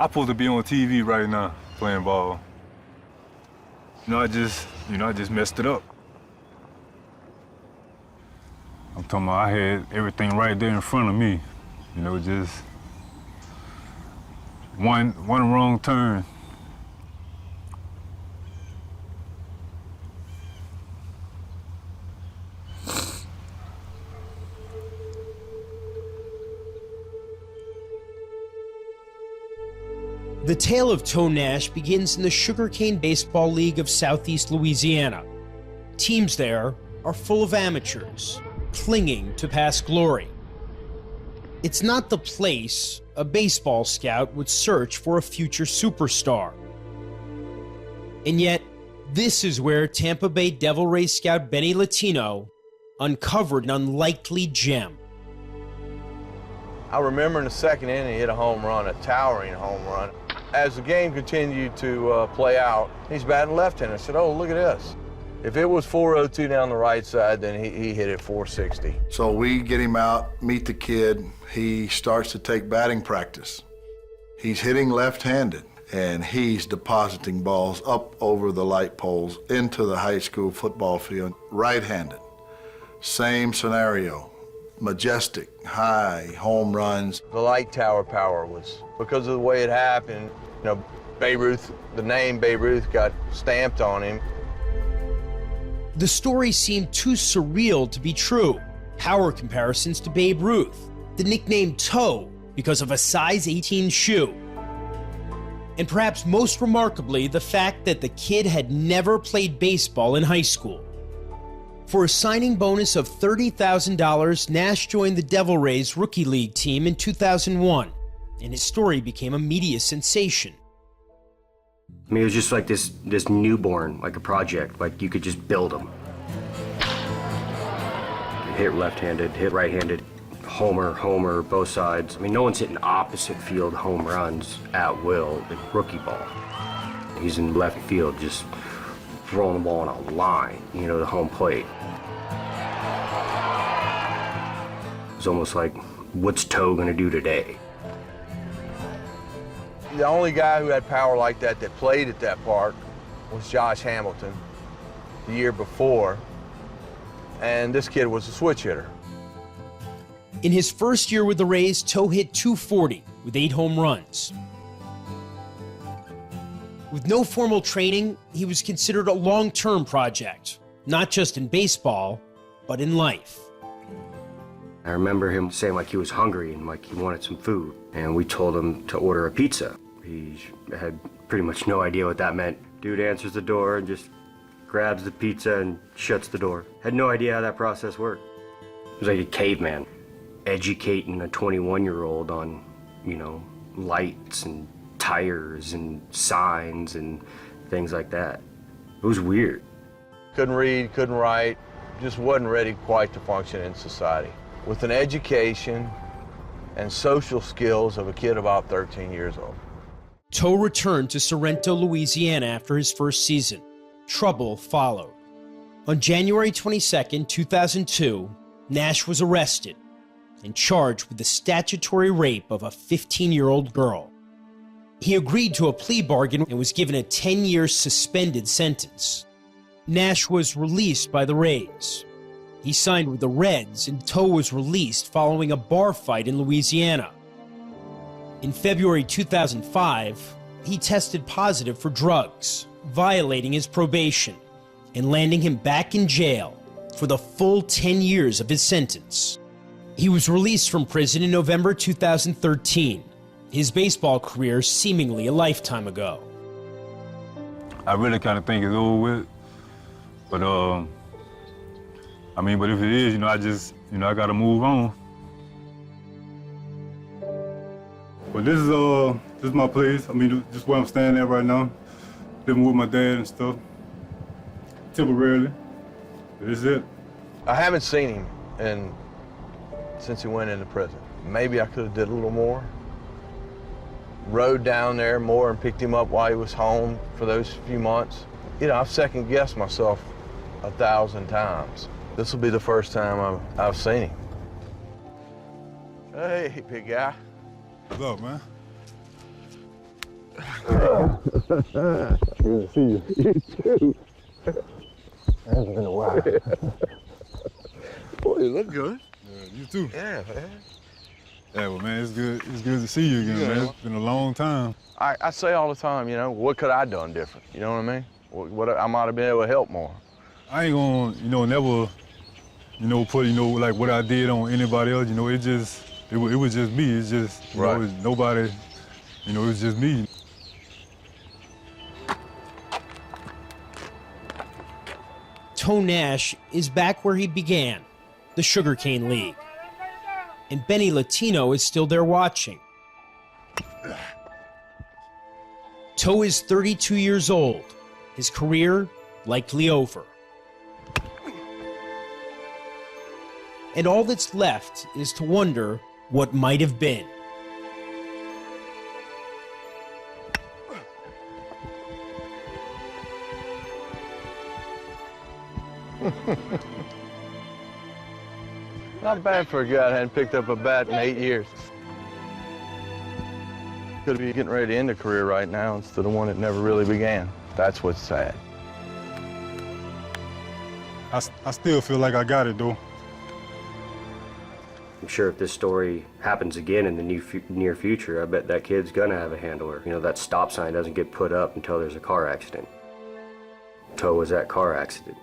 I'm supposed to be on TV right now playing ball. I just messed it up. I'm talking about I had everything right there in front of me. Just one wrong turn. The tale of Toe Nash begins in the Sugarcane Baseball League of Southeast Louisiana. Teams there are full of amateurs, clinging to past glory. It's not the place a baseball scout would search for a future superstar. And yet, this is where Tampa Bay Devil Rays scout Benny Latino uncovered an unlikely gem. I remember in the second inning, he hit a home run, a towering home run. As the game continued to play out, he's batting left-handed. I said, oh, look at this. If it was 402 down the right side, then he hit it 460. So we get him out, meet the kid. He starts to take batting practice. He's hitting left-handed, and he's depositing balls up over the light poles into the high school football field, right-handed. Same scenario. Majestic, high home runs. The light tower power was, because of the way it happened, Babe Ruth, the name Babe Ruth got stamped on him. The story seemed too surreal to be true. Power comparisons to Babe Ruth, the nickname Toe because of a size 18 shoe. And perhaps most remarkably, the fact that the kid had never played baseball in high school. For a signing bonus of $30,000, Nash joined the Devil Rays Rookie League team in 2001, and his story became a media sensation. I mean, it was just like this newborn, like a project, like you could just build him. Hit left-handed, hit right-handed, homer, both sides. I mean, no one's hitting opposite field home runs at will, the rookie ball. He's in left field, just throwing the ball on a line, the home plate. It's almost like, what's Toe gonna do today? The only guy who had power like that played at that park was Josh Hamilton the year before, and this kid was a switch hitter. In his first year with the Rays, Toe hit .240 with 8 home runs. With no formal training, he was considered a long-term project, not just in baseball, but in life. I remember him saying like he was hungry and like he wanted some food, and we told him to order a pizza. He had pretty much no idea what that meant. Dude answers the door and just grabs the pizza and shuts the door. Had no idea how that process worked. It was like a caveman, educating a 21-year-old on, lights and tires and signs and things like that. It was weird. Couldn't read, couldn't write, just wasn't ready quite to function in society. With an education and social skills of a kid about 13 years old. Toe returned to Sorrento, Louisiana after his first season. Trouble followed. On January 22, 2002, Nash was arrested and charged with the statutory rape of a 15-year-old girl. He agreed to a plea bargain and was given a 10-year suspended sentence. Nash was released by the Rays. He signed with the Reds, and Toe was released following a bar fight in Louisiana. In February 2005, he tested positive for drugs, violating his probation and landing him back in jail for the full 10 years of his sentence. He was released from prison in November 2013, his baseball career seemingly a lifetime ago. I really kind of think it's over with, but but if it is, I gotta move on. But this is my place. This is where I'm standing at right now, living with my dad and stuff, temporarily. This is it. I haven't seen him since he went into prison. Maybe I could have did a little more. Rode down there more and picked him up while he was home for those few months. I've second-guessed myself 1,000 times. This will be the first time I've seen him. Hey, big guy. What's up, man? Good to see you. You too. It's been a while. Boy, you look good. Yeah, you too. Yeah, man. Yeah, well, man, it's good to see you again, man. It's been a long time. I say all the time, you know, what could I done different? You know what I mean? What I might have been able to help more. I ain't gonna, never, put, like what I did on anybody else. It was just me. It's just, you know, it was nobody, it was just me. Toe Nash is back where he began, the Sugarcane League. And Benny Latino is still there watching. Toe is 32 years old, his career likely over. And all that's left is to wonder what might have been. Not bad for a guy that hadn't picked up a bat in 8 years. Could be getting ready to end a career right now instead of one that never really began. That's what's sad. I still feel like I got it, though. I'm sure if this story happens again in the near future, I bet that kid's gonna have a handler. You know, that stop sign doesn't get put up until there's a car accident. Toe was that car accident.